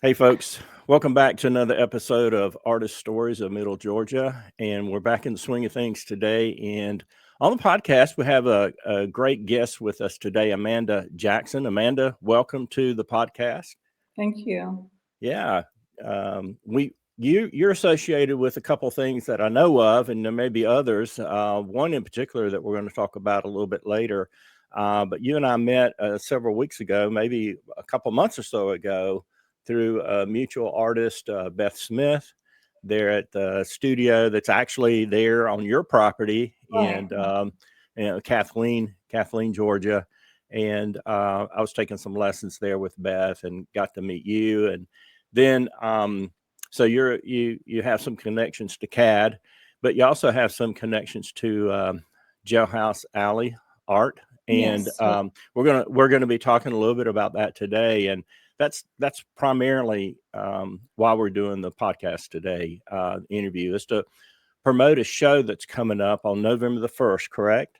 Hey, folks. Welcome back to another episode of Artist Stories of Middle Georgia. And we're back in the swing of things today. And on the podcast, we have a great guest with us today, Amanda Jackson. Amanda, welcome to the podcast. Thank you. Yeah. You're associated with a couple things that I know of, and there may be others. One in particular that we're going to talk about a little bit later. But you and I met several weeks ago, maybe a couple months or so ago, through a mutual artist, Beth Smith. They're at the studio that's actually there on your property in Kathleen, Georgia. And I was taking some lessons there with Beth and got to meet you. And then so you have some connections to CAD, but you also have some connections to Jailhouse Alley Art. And Yes. we're gonna be talking a little bit about that today. And that's primarily why we're doing the podcast today. Interview is to promote a show that's coming up on November the 1st, correct?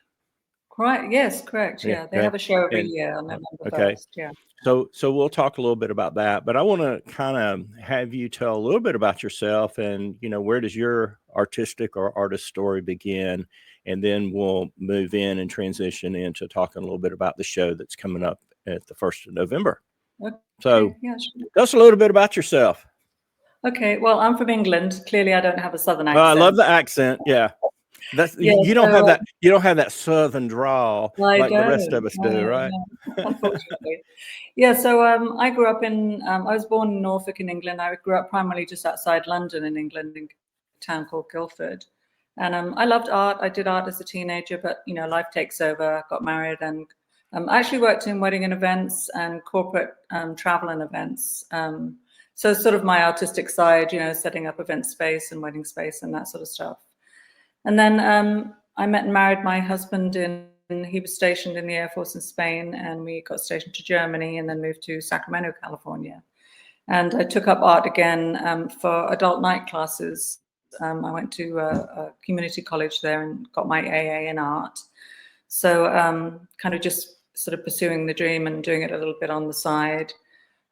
Correct. Yes, correct. Yeah, they have a show every year on November 1st. Yeah. So we'll talk a little bit about that, but I want to kind of have you tell a little bit about yourself and, where does your artistic or artist story begin? And then we'll move in and transition into talking a little bit about the show that's coming up at the 1st of November. Okay. So yeah, sure. Tell us a little bit about yourself. Okay. Well, I'm from England. Clearly, I don't have a Southern accent. I love the accent. Yeah. You don't have that Southern drawl like the rest of us do, right? Unfortunately. Yeah. So I grew up I was born in Norfolk in England. I grew up primarily just outside London in England, in a town called Guildford. And I loved art. I did art as a teenager, but life takes over. Got married and I actually worked in wedding and events and corporate travel and events. So sort of my artistic side, setting up event space and wedding space and that sort of stuff. And then I met and married my husband he was stationed in the Air Force in Spain, and we got stationed to Germany and then moved to Sacramento, California. And I took up art again for adult night classes. I went to a community college there and got my AA in art. So kind of just sort of pursuing the dream and doing it a little bit on the side.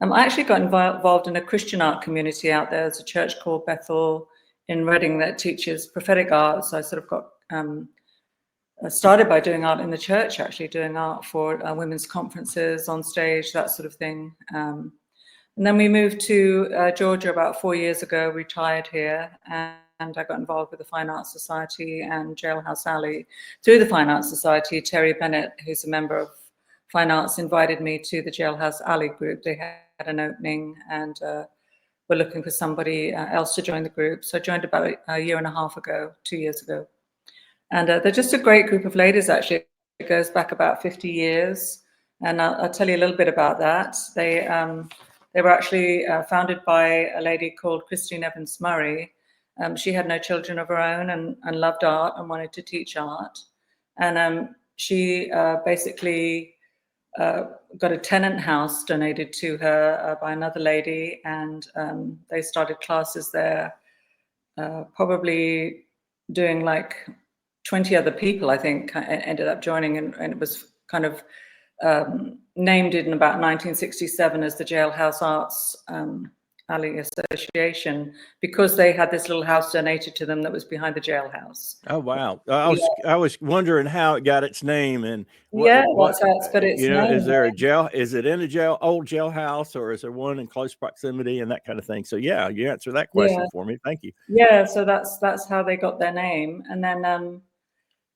I actually got involved in a Christian art community out there. There's a church called Bethel in Reading that teaches prophetic art. So I sort of got started by doing art in the church, actually doing art for women's conferences on stage, that sort of thing. And then we moved to Georgia about 4 years ago, retired here, and I got involved with the Fine Arts Society and Jailhouse Alley. Through the Fine Arts Society, Terry Bennett, who's a member of Fine Arts, invited me to the Jailhouse Alley group. They had an opening and were looking for somebody else to join the group. So I joined about a year and a half ago, 2 years ago. And they're just a great group of ladies, actually. It goes back about 50 years. And I'll tell you a little bit about that. They were actually founded by a lady called Christine Evans Murray. She had no children of her own and loved art and wanted to teach art. And she basically got a tenant house donated to her by another lady, and they started classes there, probably doing like 20 other people, I think, ended up joining, and it was kind of named in about 1967 as the Jailhouse Arts Alley Association, because they had this little house donated to them that was behind the jailhouse. Oh wow! I was wondering how it got its name and that's how it's got its name. Is there a jail? Is it in a old jailhouse, or is there one in close proximity and that kind of thing? So yeah, you answer that question for me. Thank you. Yeah, so that's how they got their name, and then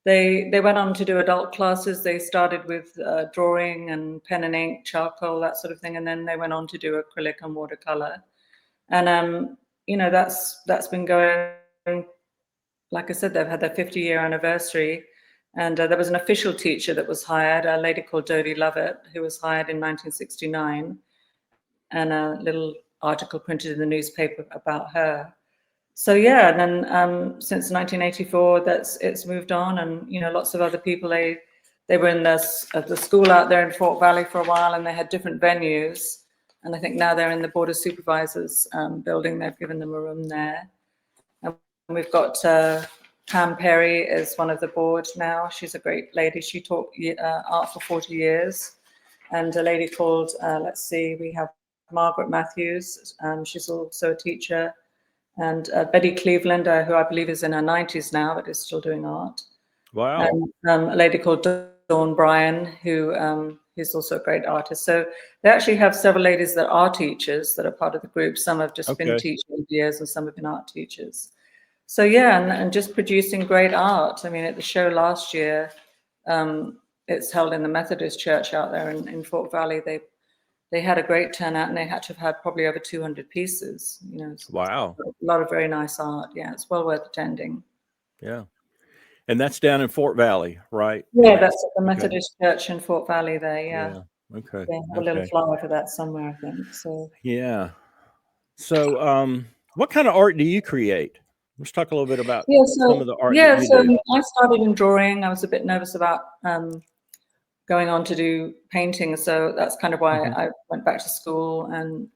they went on to do adult classes. They started with drawing and pen and ink, charcoal, that sort of thing, and then they went on to do acrylic and watercolor. And that's been going. Like I said, they've had their 50-year anniversary, and there was an official teacher that was hired, a lady called Dodie Lovett, who was hired in 1969, and a little article printed in the newspaper about her. So yeah, and then since 1984, it's moved on, and lots of other people. They were in the school out there in Fort Valley for a while, and they had different venues. And I think now they're in the Board of Supervisors building. They've given them a room there. And we've got Pam Perry is one of the board now. She's a great lady. She taught art for 40 years. And a lady called, we have Margaret Matthews. She's also a teacher. And Betty Cleveland, who I believe is in her 90s now, but is still doing art. Wow. And a lady called Dawn Bryan, who is also a great artist. So they actually have several ladies that are teachers that are part of the group. Some have just been teaching for years, and some have been art teachers. So yeah, and just producing great art. I mean, at the show last year, it's held in the Methodist Church out there in Fort Valley. They had a great turnout, and they had to have had probably over 200 pieces. Wow. A lot of very nice art. Yeah, it's well worth attending. Yeah. And that's down in Fort Valley, right? Yeah, that's at the Methodist Church in Fort Valley there, yeah. Okay. They have a little flyer for that somewhere, I think. So yeah. So what kind of art do you create? Let's talk a little bit about some of the art that you do. I started in drawing. I was a bit nervous about going on to do painting, so that's kind of why I went back to school, and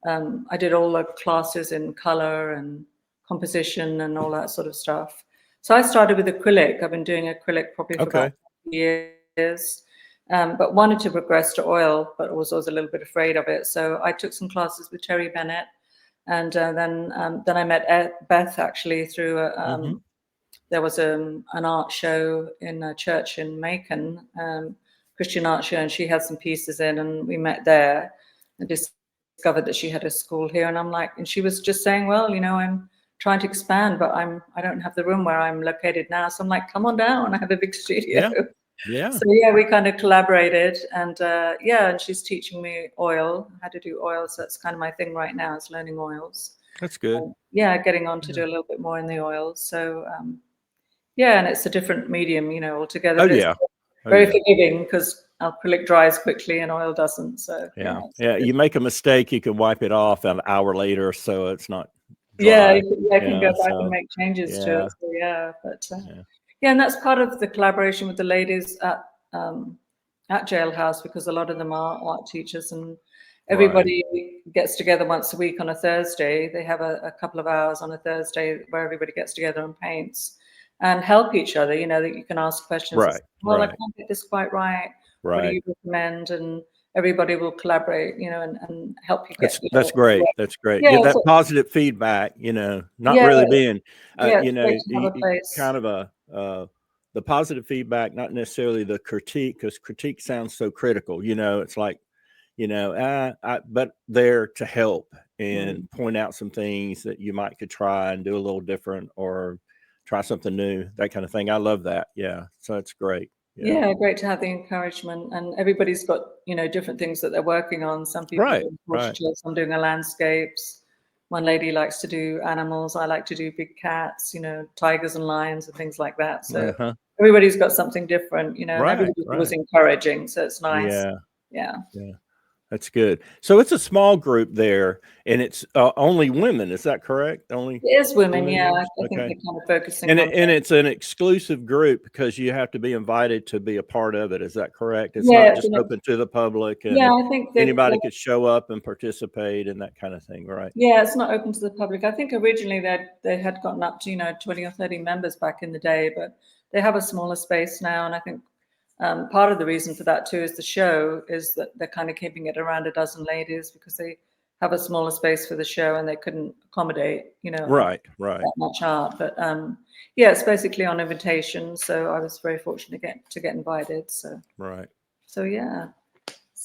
I did all the classes in color and composition and all that sort of stuff. So I started with acrylic. I've been doing acrylic probably for about 2 years, but wanted to progress to oil, but was always a little bit afraid of it. So I took some classes with Terry Bennett, and then I met Beth actually through there was an art show in a church in Macon, Christian art show, and she had some pieces in, and we met there and discovered that she had a school here. And I'm like, and she was just saying, well, I'm trying to expand, but I don't have the room where I'm located now. So I'm like, come on down, I have a big studio. Yeah. So yeah, we kind of collaborated, and and she's teaching me oil, how to do oil. So that's kind of my thing right now, is learning oils. That's good. Getting on to do a little bit more in the oils. So and it's a different medium, altogether. It's very forgiving because acrylic dries quickly and oil doesn't. So you make a mistake, you can wipe it off an hour later, so it's not dry. I can go back and make changes to it. So and that's part of the collaboration with the ladies at Jailhouse, because a lot of them are art teachers, and everybody gets together once a week on a Thursday. They have a couple of hours on a Thursday where everybody gets together and paints and help each other, that you can ask questions. I can't get this quite right. What do you recommend? And everybody will collaborate, and help you get. That's great. That's great. Get that positive feedback, not really being, kind of the positive feedback, not necessarily the critique, because critique sounds so critical. It's like, but there to help and point out some things that you could try and do a little different, or try something new, that kind of thing. I love that. Yeah. So it's great. Yeah, great to have the encouragement, and everybody's got, different things that they're working on. Some people are doing portraits, I'm doing the landscapes. One lady likes to do animals. I like to do big cats, tigers and lions and things like that. So everybody's got something different, and everybody was encouraging. So it's nice. Yeah. That's good. So it's a small group there, and it's only women. Is that correct? Only it is women. Yeah, I think they're kind of focusing. And it's an exclusive group because you have to be invited to be a part of it. Is that correct? It's not just open to the public. And I think anybody could show up and participate and that kind of thing, right? Yeah, it's not open to the public. I think originally they had gotten up to 20 or 30 members back in the day, but they have a smaller space now, and I think. Part of the reason for that too is the show is that they're kind of keeping it around a dozen ladies, because they have a smaller space for the show and they couldn't accommodate, that much art. But it's basically on invitation. So I was very fortunate to get invited. So So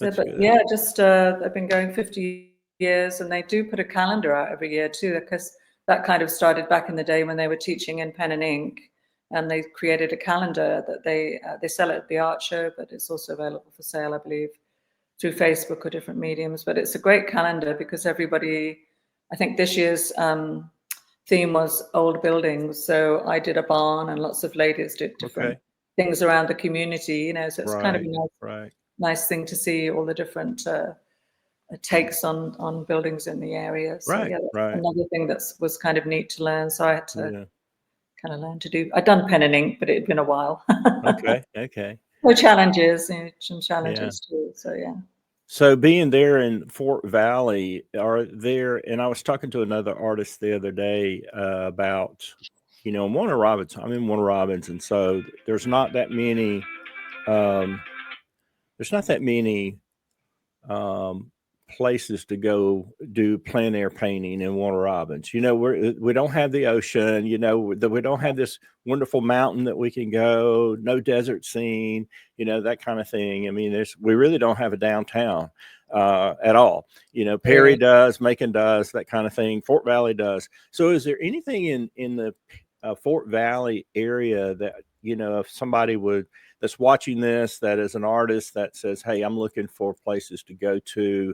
they've been going 50 years, and they do put a calendar out every year too, because that kind of started back in the day when they were teaching in pen and ink. And they created a calendar that they sell at the art show, but it's also available for sale, I believe, through Facebook or different mediums. But it's a great calendar because everybody, I think this year's theme was old buildings. So I did a barn, and lots of ladies did different things around the community, So it's kind of a nice thing to see all the different takes on buildings in the area. So another thing that was kind of neat to learn. So I had to kind of learn to do. I'd done pen and ink, but it had been a while. Okay. No challenges, some challenges too. So So being there in Fort Valley, and I was talking to another artist the other day about, I'm in Warner Robins, and so there's not that many places to go do plein air painting in Warner Robins. You know, we don't have the ocean, you know, we don't have this wonderful mountain that we can go, no desert scene, you know, that kind of thing. I mean, we really don't have a downtown at all. You know, Perry does, Macon does, that kind of thing. Fort Valley does. So is there anything in the Fort Valley area that, you know, if somebody that's watching this, that is an artist that says, hey, I'm looking for places to go to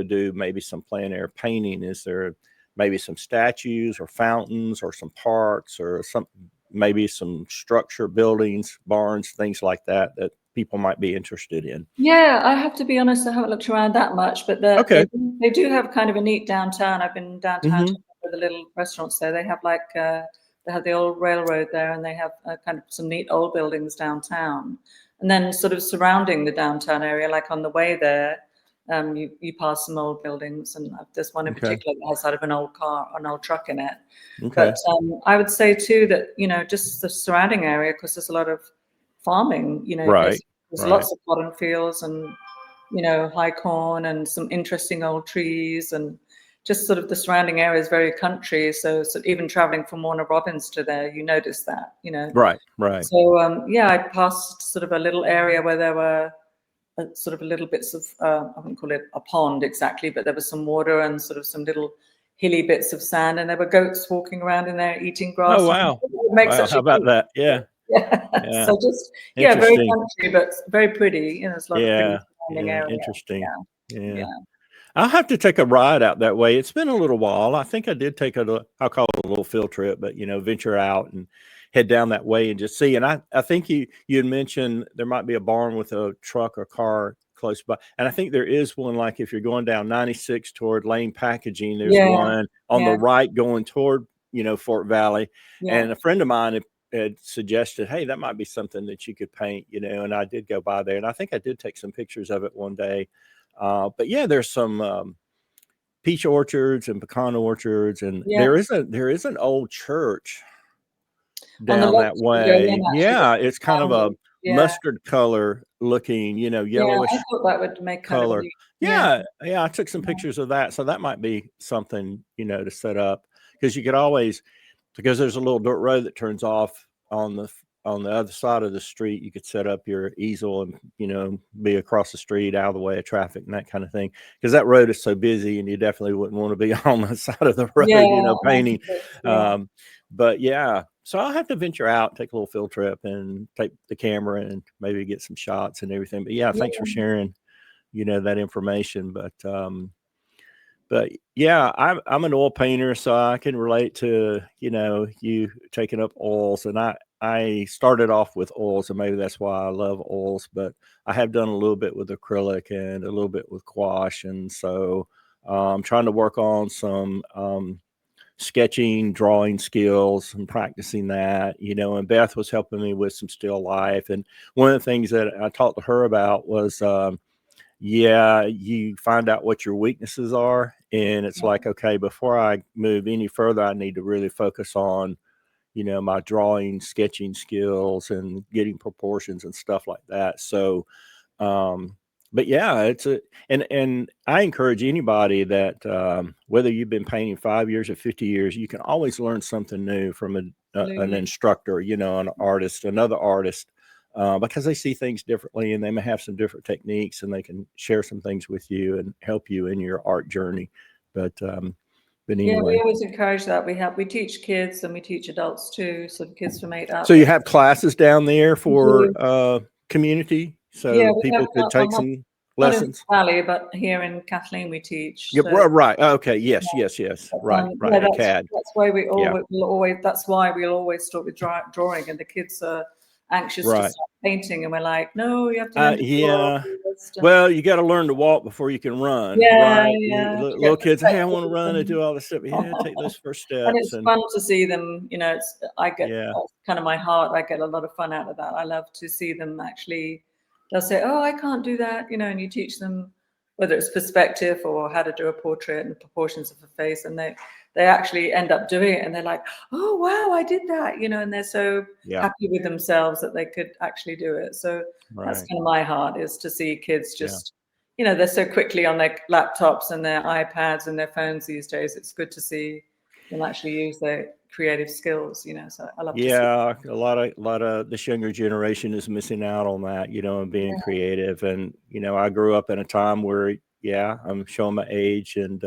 do maybe some plein air painting? Is there maybe some statues or fountains or some parks or maybe some structure, buildings, barns, things like that people might be interested in? Yeah, I have to be honest, I haven't looked around that much, but they do have kind of a neat downtown. I've been downtown to the little restaurants there. They have like they have the old railroad there, and they have kind of some neat old buildings downtown. And then sort of surrounding the downtown area, like on the way there, you pass some old buildings, and there's one in particular that has sort of an old truck in it. But I would say too that, you know, just the surrounding area, because there's a lot of farming, you know, there's lots of cotton fields and, you know, high corn and some interesting old trees, and just sort of the surrounding area is very country. So even traveling from Warner Robins to there, you notice that, you know. Right. So yeah, I passed sort of a little area where there were sort of little bits of, I wouldn't call it a pond exactly, but there was some water and sort of some little hilly bits of sand, and there were goats walking around in there eating grass. Oh, wow. It makes such How about that? Yeah. So just, very country, but very pretty. You know, there's a lot of pretty surrounding area. Interesting. Yeah. I'll have to take a ride out that way. It's been a little while. I think I did take I'll call it a little field trip, but, you know, venture out and head down that way and just see. And I think you had mentioned there might be a barn with a truck or car close by. And I think there is one, like if you're going down 96 toward Lane Packaging, there's one on the right going toward, you know, Fort Valley. And a friend of mine had suggested, hey, that might be something that you could paint, you know, and I did go by there, and I think I did take some pictures of it one day. But yeah, there's some peach orchards and pecan orchards, and there is an old church down that way. It's kind of a mustard color looking, you know, yellowish. I thought that would make color. I took some pictures of that, so that might be something, you know, to set up, because you could always, because there's a little dirt road that turns off on the other side of the street. You could set up your easel and, you know, be across the street, out of the way of traffic and that kind of thing, because that road is so busy, and you definitely wouldn't want to be on the side of the road, you know, painting. But yeah, so I'll have to venture out, take a little field trip, and take the camera and maybe get some shots and everything. But yeah, thanks for sharing, you know, that information. But yeah, I'm an oil painter, so I can relate to, you know, you taking up oils. And I started off with oils, and maybe that's why I love oils, but I have done a little bit with acrylic and a little bit with gouache. And so I'm trying to work on some sketching, drawing skills, and practicing that, you know. And Beth was helping me with some still life. And one of the things that I talked to her about was, you find out what your weaknesses are. And it's like, okay, before I move any further, I need to really focus on, you know, my drawing, sketching skills and getting proportions and stuff like that. So, but yeah, and I encourage anybody that, whether you've been painting 5 years or 50 years, you can always learn something new from an instructor, you know, an artist, another artist, because they see things differently, and they may have some different techniques, and they can share some things with you and help you in your art journey. But anyway. Yeah, we always encourage that. We teach kids and we teach adults too, so the kids from 8 up. So you have classes down there for community, so people could take some lessons. Not in Valley, but here in Kathleen we teach. Yeah, so, right. Okay. Yes. Right. That's why we always. That's why we'll always start with drawing, and the kids are anxious to start painting, and we're like, no, you have to learn to draw. Well, you got to learn to walk before you can run. Little kids, hey, I want to run and do all this stuff. Yeah, take those first steps. And it's fun to see them, you know. That's kind of my heart. I get a lot of fun out of that. I love to see them actually. They'll say, oh, I can't do that, you know, and you teach them whether it's perspective or how to do a portrait and proportions of a face, and they actually end up doing it, and they're like, oh wow, I did that, you know, and they're so happy with themselves that they could actually do it. So that's kind of my heart, is to see kids just, they're so quickly on their laptops and their iPads and their phones these days. It's good to see them actually use their creative skills, so I love to see. Yeah, a lot of this younger generation is missing out on that, and being creative. And, I grew up in a time where, I'm showing my age, and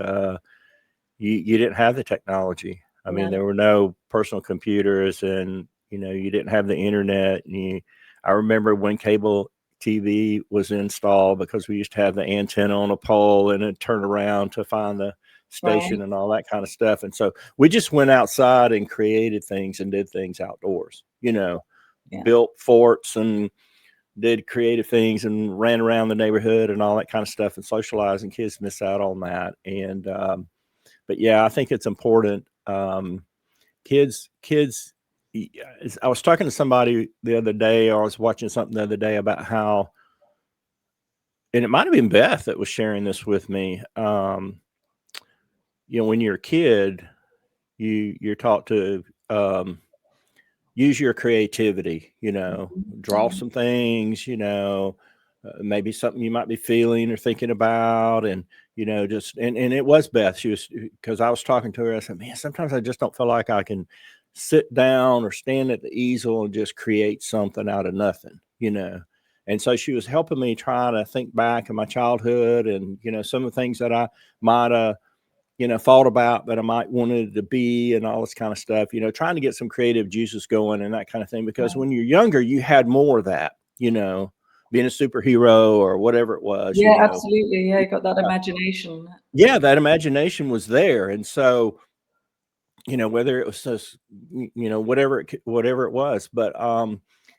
you didn't have the technology. I mean, there were no personal computers, and, you didn't have the internet. And I remember when cable TV was installed, because we used to have the antenna on a pole and then turn around to find the station and all that kind of stuff. And so we just went outside and created things and did things outdoors, built forts and did creative things and ran around the neighborhood and all that kind of stuff and socialized, and kids miss out on that. And, but yeah, I think it's important. Kids, I was talking to somebody the other day, or I was watching something the other day about how, and it might've been Beth that was sharing this with me. When you're a kid, you're taught to use your creativity, draw some things, maybe something you might be feeling or thinking about. And, and it was Beth. Because I was talking to her, I said, man, sometimes I just don't feel like I can sit down or stand at the easel and just create something out of nothing, And so she was helping me try to think back in my childhood and, some of the things that I might have, thought about that I might wanted to be, and all this kind of stuff, trying to get some creative juices going and that kind of thing. Because when you're younger, you had more of that, being a superhero or whatever it was. Yeah, absolutely. Yeah, you got that imagination. Yeah, that imagination was there. And so, whether it was just, whatever it was. But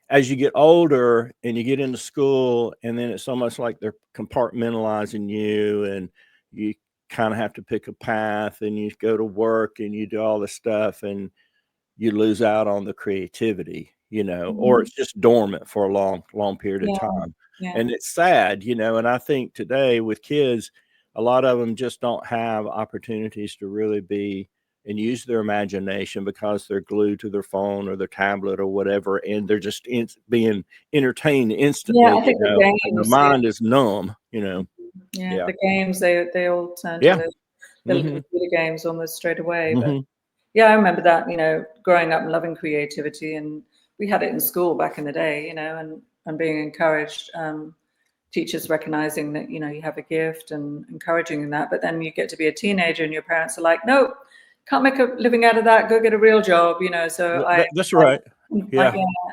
as you get older and you get into school, and then it's almost like they're compartmentalizing you, and you kind of have to pick a path, and you go to work and you do all this stuff, and you lose out on the creativity, or it's just dormant for a long period of time. And it's sad, and I think today with kids, a lot of them just don't have opportunities to really be and use their imagination, because they're glued to their phone or their tablet or whatever, and they're just being entertained instantly. I think the games, and the mind is numb, the games, they all turn to the computer games almost straight away. But I remember that, growing up and loving creativity, and we had it in school back in the day, and being encouraged, teachers recognizing that, you have a gift and encouraging that. But then you get to be a teenager and your parents are like, no, can't make a living out of that, go get a real job, so that's right.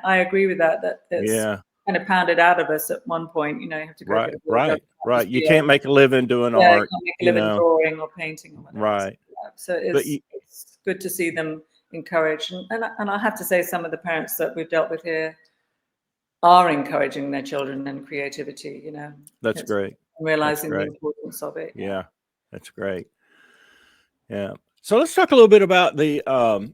I agree with that it's kind of pounded out of us at one point, you have to go get a real job. Right. You can't make a living doing art, you can't make a living drawing or painting or whatever. Right. So it's good to see them encouraged, and I have to say, some of the parents that we've dealt with here are encouraging their children and creativity, That's great. Realizing the importance of it. Yeah, that's great. Yeah. So let's talk a little bit about the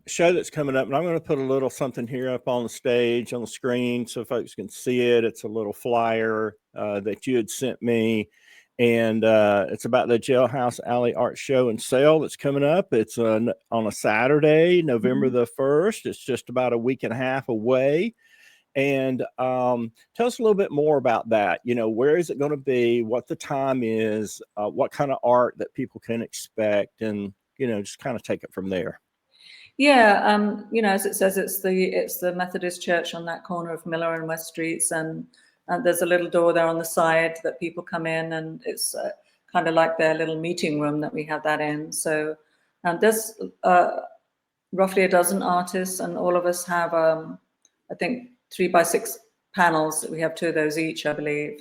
show that's coming up. And I'm going to put a little something here up on the stage, on the screen, so folks can see it. It's a little flyer that you had sent me. And it's about the Jailhouse Alley Art Show and Sale that's coming up. It's on a Saturday, November the 1st. It's just about a week and a half away. And tell us a little bit more about that. Where is it going to be? What the time is? What kind of art that people can expect? And just kind of take it from there. Yeah, as it says, it's the Methodist Church on that corner of Miller and West Streets, and there's a little door there on the side that people come in, and it's kind of like their little meeting room that we have that in. So there's roughly a dozen artists, and all of us have, I think, 3x6 panels. We have 2 of those each, I believe.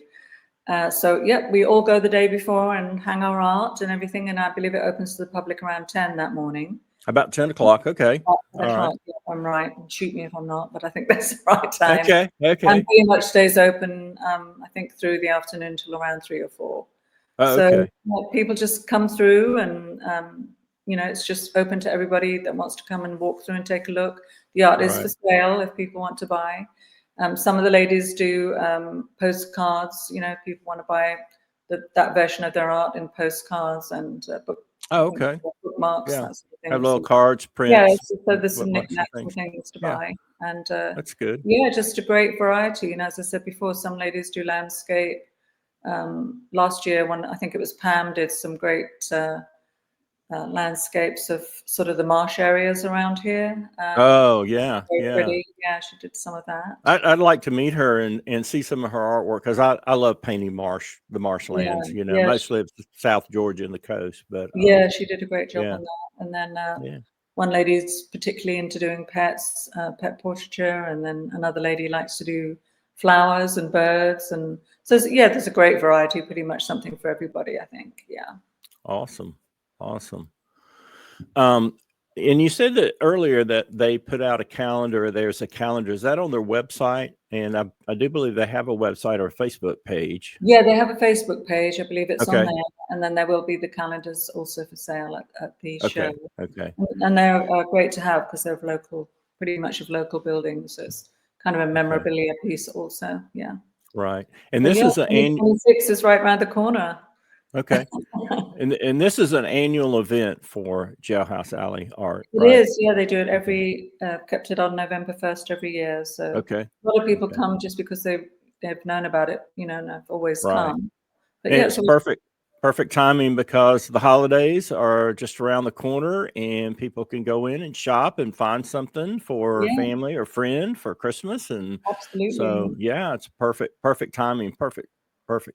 So we all go the day before and hang our art and everything, and I believe it opens to the public around 10 that morning. About 10 o'clock. Okay. All right. Yeah, I'm right. Shoot me if I'm not, but I think that's the right time. Okay. And pretty much stays open, I think, through the afternoon till around 3 or 4. Okay. So people just come through, and it's just open to everybody that wants to come and walk through and take a look. The art is for sale if people want to buy. Some of the ladies do postcards, if people want to buy that version of their art in postcards and bookmarks. Yeah. That sort of thing. Have little cards, prints. Yeah, so there's some knickknacks and things to buy. And that's good. Yeah, just a great variety. As I said before, some ladies do landscape, last year, when I think it was Pam did some great landscapes of sort of the marsh areas around here. Oh, yeah, Very yeah. pretty. Yeah, she did some of that. I'd like to meet her and see some of her artwork, because I love painting the marshlands, Yeah, mostly of South Georgia and the coast. But yeah, she did a great job yeah, on that. And then yeah, one lady's particularly into doing pets, pet portraiture, and then another lady likes to do flowers and birds. And so, yeah, there's a great variety, pretty much something for everybody, I think. Yeah. awesome, awesome. And you said that earlier that they put out a calendar. There's a calendar. Is that on their website? And I do believe they have a website or a Facebook page. Yeah, they have a Facebook page. I believe it's on Okay. there. And then there will be the calendars also for sale at the show. Okay. Okay. And they're great to have because they're pretty much of local buildings. So it's kind of a memorabilia piece also. Yeah. Right. And But this yeah, is an 2026 is right around the corner. okay. And this is an annual event for Jailhouse Alley Art, It right? is, yeah, they do it kept it on November 1st every year. So Okay. a lot of people Okay. come just because they've known about it, and have always Right. come. But And yeah, it's perfect timing, because the holidays are just around the corner and people can go in and shop and find something for yeah, family or friend for Christmas. And absolutely. so, yeah, it's perfect timing, perfect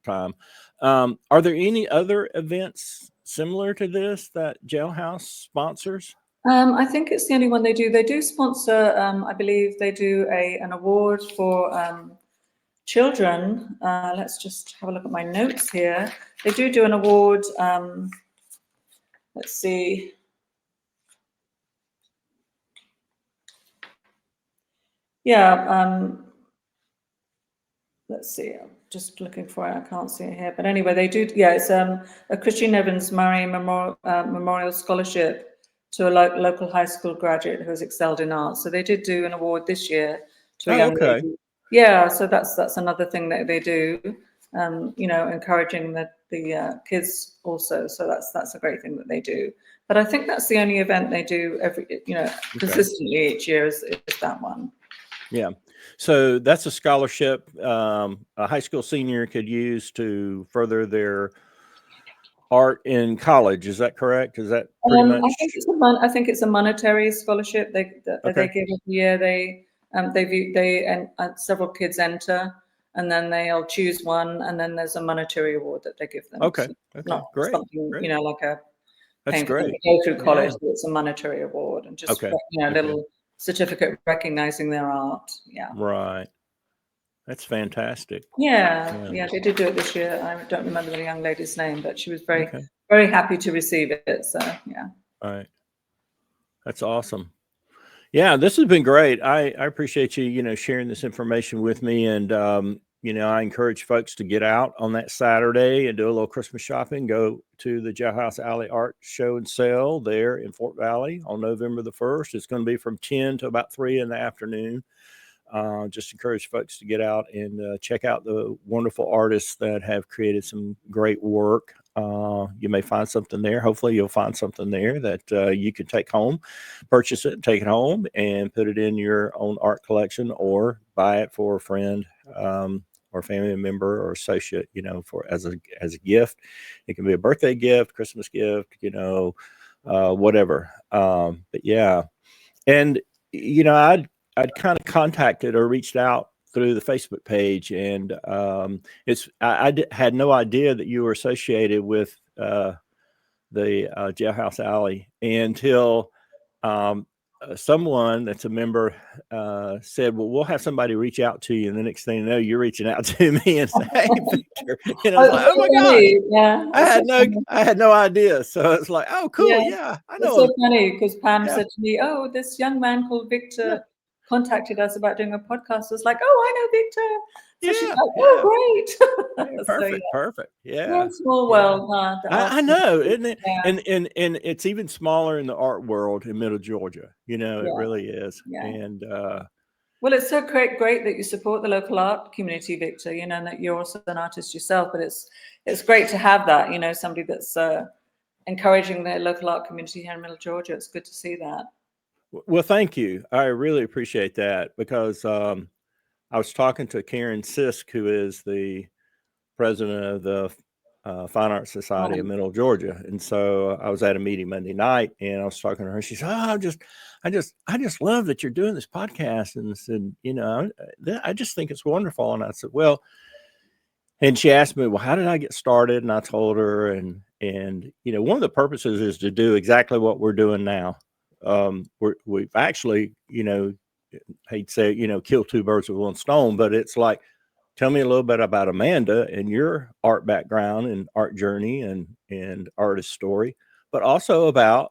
time. Are there any other events similar to this that Jailhouse sponsors? I think it's the only one they do. They do sponsor, I believe they do an award for children. Let's just have a look at my notes here. They do an award. Let's see. Yeah, let's see. I'm just looking for it. I can't see it here. But anyway, they do. Yeah, it's a Christian Evans Murray Memorial Scholarship to a local high school graduate who has excelled in art. So they did do an award this year to a young lady. Yeah, so that's another thing that they do. Encouraging the kids also. So that's a great thing that they do. But I think that's the only event they do consistently each year is that one. Yeah. So that's a scholarship a high school senior could use to further their art in college. Is that correct? Is that pretty much? I think it's a monetary scholarship they give every year. Several kids enter, and then they'll choose one, and then there's a monetary award that they give them. Okay. So Okay. not Great. something, Great. like a That's great. to go through college. But it's a monetary award, and just Okay. a little certificate recognizing their art. Yeah. Right. That's fantastic. Yeah, they did do it this year. I don't remember the young lady's name, but she was very, Okay. very happy to receive it. So yeah. All right. That's awesome. Yeah, this has been great. I appreciate you, sharing this information with me. And, I encourage folks to get out on that Saturday and do a little Christmas shopping. Go to the Jailhouse Alley Art Show and Sale there in Fort Valley on November the 1st. It's going to be from 10 to about 3 in the afternoon. Just encourage folks to get out and check out the wonderful artists that have created some great work. You may find something there. Hopefully you'll find something there that you can take home, purchase it, take it home, and put it in your own art collection, or buy it for a friend or family member or associate, for as a gift. It can be a birthday gift, Christmas gift, whatever. But yeah. And, I'd kind of contacted or reached out through the Facebook page, and I had no idea that you were associated with the Jailhouse Alley until someone that's a member said, "Well, we'll have somebody reach out to you." And the next thing you know, you're reaching out to me and saying, "Hey, Victor," and I was like, "Oh my God!" Yeah, I had no idea. So it's like, "Oh, cool, yeah, I know." It's so funny because Pam said to me, "Oh, this young man called Victor contacted us about doing a podcast." I was like, "Oh, I know Victor." So she's like, "Oh, great!" Perfect. Yeah, small world. I know, isn't it? And it's even smaller in the art world in Middle Georgia. It really is. Yeah. And well, it's so great that you support the local art community, Victor. And that you're also an artist yourself. But it's great to have that. Somebody that's encouraging the local art community here in Middle Georgia. It's good to see that. Well, thank you. I really appreciate that, because I was talking to Karen Sisk, who is the president of the Fine Arts Society Right. of Middle Georgia. And so I was at a meeting Monday night, and I was talking to her. She said, "Oh, I just love that you're doing this podcast." And I said, I just think it's wonderful. And I said, well, and she asked me, well, how did I get started? And I told her, and one of the purposes is to do exactly what we're doing now. We've actually, hate to say, kill two birds with one stone, but it's like, tell me a little bit about Amanda and your art background and art journey and artist story, but also about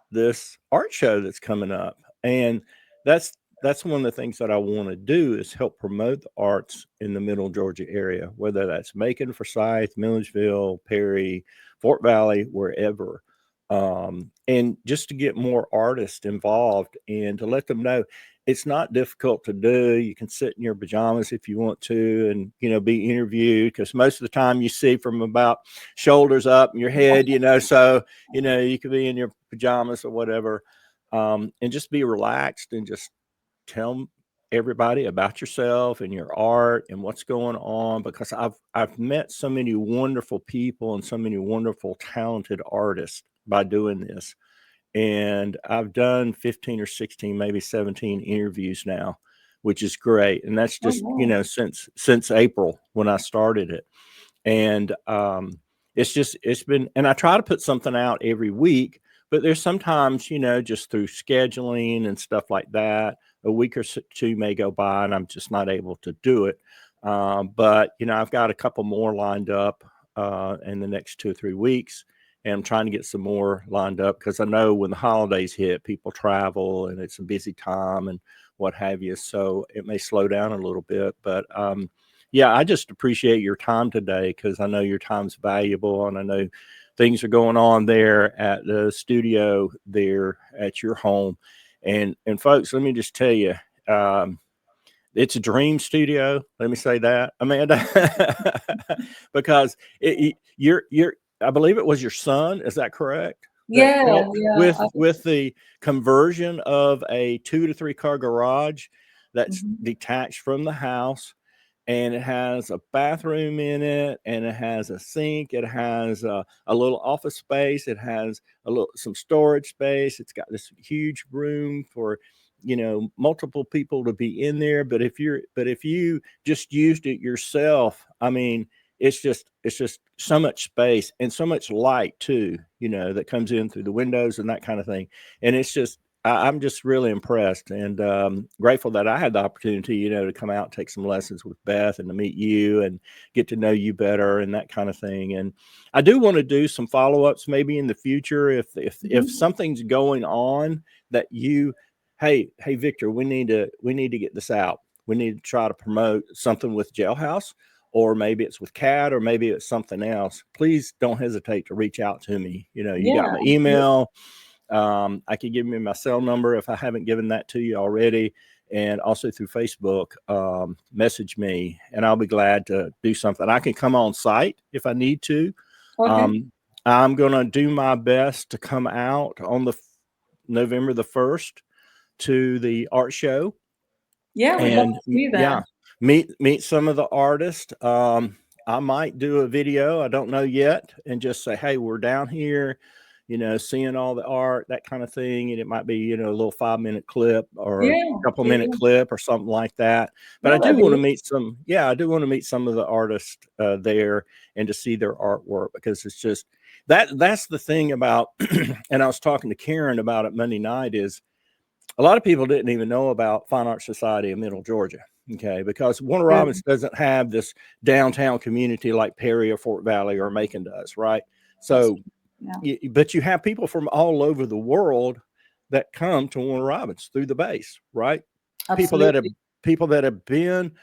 this art show that's coming up. And that's one of the things that I want to do is help promote the arts in the Middle Georgia area, whether that's Macon, Forsyth, Milledgeville, Perry, Fort Valley, wherever. And just to get more artists involved and to let them know it's not difficult to do. You can sit in your pajamas if you want to and, be interviewed, because most of the time you see from about shoulders up in your head, so, you could be in your pajamas or whatever, and just be relaxed and just tell everybody about yourself and your art and what's going on, because I've met so many wonderful people and so many wonderful talented artists by doing this. And I've done 15 or 16, maybe 17 interviews now, which is great. And that's just, wow. Since April when I started it. And it's been, and I try to put something out every week, but there's sometimes, just through scheduling and stuff like that, a week or two may go by and I'm just not able to do it. But, I've got a couple more lined up in the next 2 or 3 weeks. And I'm trying to get some more lined up, because I know when the holidays hit, people travel and it's a busy time and what have you. So it may slow down a little bit. But yeah, I just appreciate your time today, because I know your time's valuable, and I know things are going on there at the studio there at your home. And folks, let me just tell you, it's a dream studio. Let me say that, Amanda, because you're I believe it was your son. Is that correct? That Yeah, helped yeah. with the conversion of a 2 to 3 car garage that's Mhm. detached from the house, and it has a bathroom in it, and it has a sink. It has a little office space. It has some storage space. It's got this huge room for multiple people to be in there. But if you just used it yourself, I mean, it's just so much space and so much light too, that comes in through the windows and that kind of thing. And it's just, I'm just really impressed and grateful that I had the opportunity, to come out and take some lessons with Beth and to meet you and get to know you better and that kind of thing. And I do want to do some follow-ups maybe in the future if something's going on that hey Victor, we need to get this out. We need to try to promote something with Jailhouse, or maybe it's with CAD, or maybe it's something else. Please don't hesitate to reach out to me. You got my Yeah. email. I can give you my cell number if I haven't given that to you already. And also through Facebook, message me and I'll be glad to do something. I can come on site if I need to. Okay. I'm going to do my best to come out on the November the 1st to the art show. Yeah, we'd love And to see that. yeah, meet some of the artists. I might do a video, I don't know yet, and just say, hey, we're down here, seeing all the art, that kind of thing. And it might be, a little 5-minute clip or Yeah, a couple yeah, minute clip or something like that. But yeah, I do that'd be want to meet some of the artists there and to see their artwork, because it's just that's the thing about, and I was talking to Karen about it Monday night, is a lot of people didn't even know about Fine Arts Society of Middle Georgia. Okay, because Warner Robins doesn't have this downtown community like Perry or Fort Valley or Macon does, right? So, yeah. but you have people from all over the world that come to Warner Robins through the base, right? Absolutely. People that have been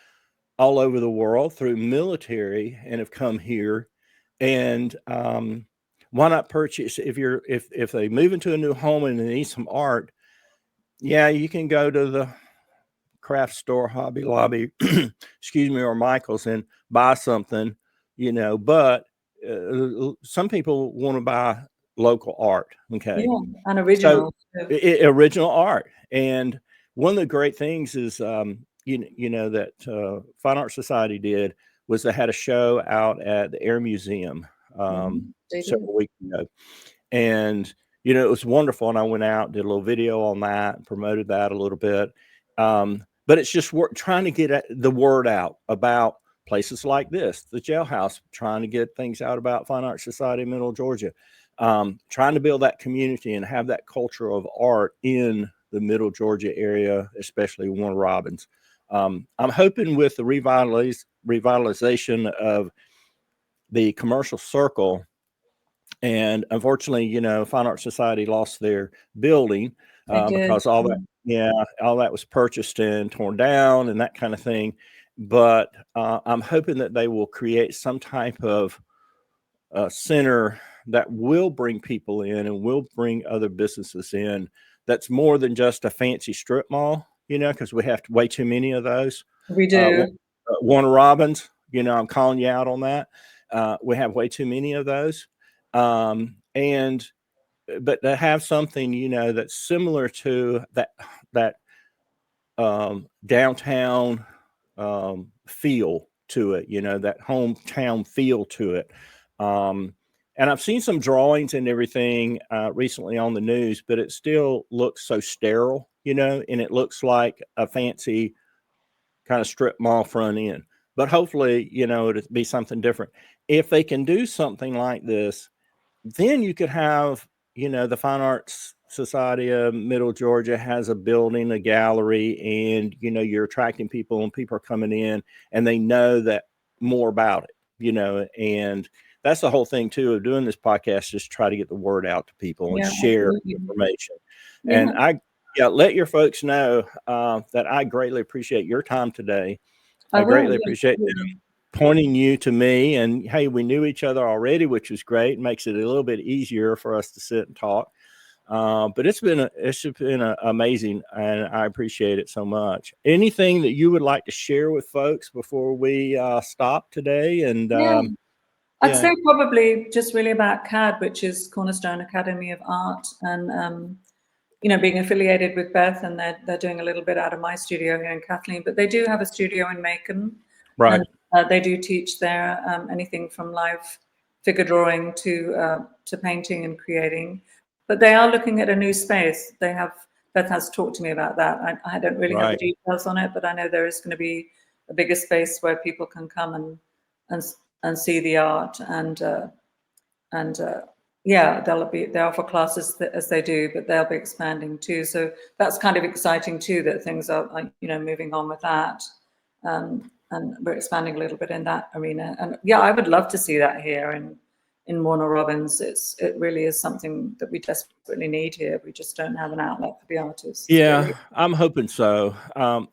all over the world through military and have come here, and why not purchase if they move into a new home and they need some art? Yeah, you can go to the craft store, Hobby Lobby, excuse me, or Michael's and buy something, but some people want to buy local art. Okay. Yeah, and So original too. original art. And one of the great things is, that Fine Art Society did was they had a show out at the Air Museum They several do. weeks ago. And, you know, it was wonderful. And I went out, did a little video on that, and promoted that a little bit. But it's just trying to get the word out about places like this, the Jailhouse, trying to get things out about Fine Arts Society of Middle Georgia, trying to build that community and have that culture of art in the Middle Georgia area, especially Warner Robins. I'm hoping with the revitalization of the commercial circle, and unfortunately, you know, Fine Arts Society lost their building because all that was purchased and torn down and that kind of thing. But I'm hoping that they will create some type of center that will bring people in and will bring other businesses in. That's more than just a fancy strip mall, you know, because we have way too many of those. We do. Warner Robins, you know, I'm calling you out on that. We have way too many of those. But to have something, you know, that's similar to that downtown feel to it, you know, that hometown feel to it. And I've seen some drawings and everything recently on the news, but it still looks so sterile, you know, and it looks like a fancy kind of strip mall front end. But hopefully, you know, it'll be something different. If they can do something like this, then you could have, you know, the Fine Arts Society of Middle Georgia has a building, a gallery, and, you know, you're attracting people and people are coming in and they know that more about it, you know, and that's the whole thing too of doing this podcast, just try to get the word out to people and share information. And let your folks know that I greatly appreciate your time today. I greatly appreciate them pointing you to me, and hey, we knew each other already, which was great. It makes it a little bit easier for us to sit and talk. But it's been amazing, and I appreciate it so much. Anything that you would like to share with folks before we stop today? And I'd say probably just really about CAD, which is Cornerstone Academy of Art, and you know, being affiliated with Beth, and they're doing a little bit out of my studio here in Kathleen, but they do have a studio in Macon, right? And they do teach there anything from live figure drawing to painting and creating. But they are looking at a new space. Beth has talked to me about that. I don't really have the details on it, but I know there is going to be a bigger space where people can come and see the art, and they offer classes as they do, but they'll be expanding too. So that's kind of exciting too, that things are, you know, moving on with that. And we're expanding a little bit in that arena. And yeah, I would love to see that here in Warner Robins. It really is something that we desperately need here. We just don't have an outlet for the artists. Yeah, really. I'm hoping so.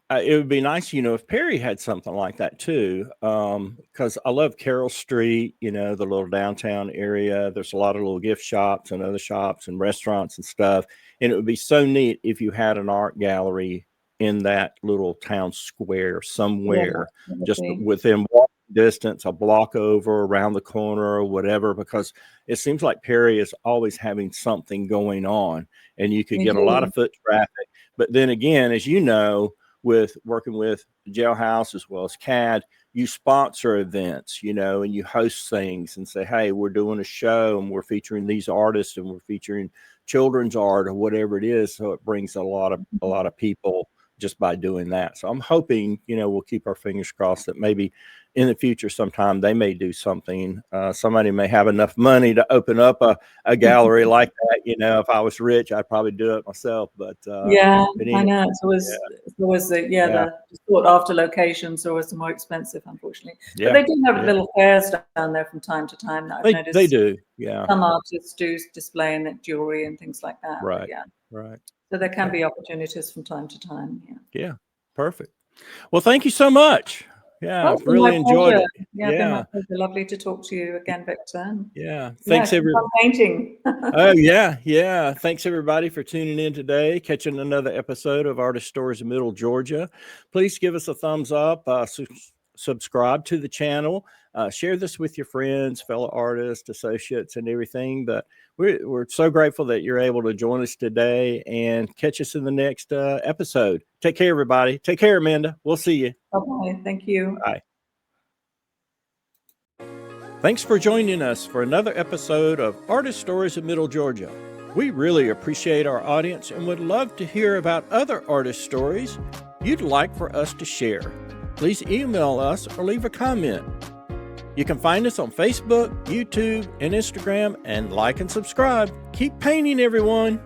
It would be nice, you know, if Perry had something like that too, because I love Carroll Street, you know, the little downtown area. There's a lot of little gift shops and other shops and restaurants and stuff. And it would be so neat if you had an art gallery in that little town square somewhere, just within walking distance, a block over, around the corner, or whatever, because it seems like Perry is always having something going on, and you could get a lot of foot traffic. But then again, as you know, with working with Jailhouse as well as CAD, you sponsor events, you know, and you host things and say, hey, we're doing a show and we're featuring these artists and we're featuring children's art or whatever it is. So it brings a lot of people just by doing that. So I'm hoping, you know, we'll keep our fingers crossed that maybe in the future sometime they may do something. Somebody may have enough money to open up a gallery like that. You know, if I was rich, I'd probably do it myself. But I know it's always the sought after locations are always the more expensive, unfortunately. But they do have little fairs down there from time to time that I've noticed. They do, yeah. Some artists do display and jewelry and things like that. Right. But right. So there can be opportunities from time to time. Yeah. Perfect. Well, thank you so much. Yeah, I've really enjoyed it. Yeah, been my pleasure. Lovely to talk to you again, Victor. Yeah, thanks everybody. Painting. Oh yeah. Thanks everybody for tuning in today, catching another episode of Artist Stories of Middle Georgia. Please give us a thumbs up, subscribe to the channel, share this with your friends, fellow artists, associates, and everything. But we're so grateful that you're able to join us today, and catch us in the next episode. Take care, everybody. Take care, Amanda. We'll see you. Bye-bye. Thank you. Bye. Thanks for joining us for another episode of Artist Stories of Middle Georgia. We really appreciate our audience and would love to hear about other artist stories you'd like for us to share. Please email us or leave a comment. You can find us on Facebook, YouTube, and Instagram, and like and subscribe. Keep painting, everyone!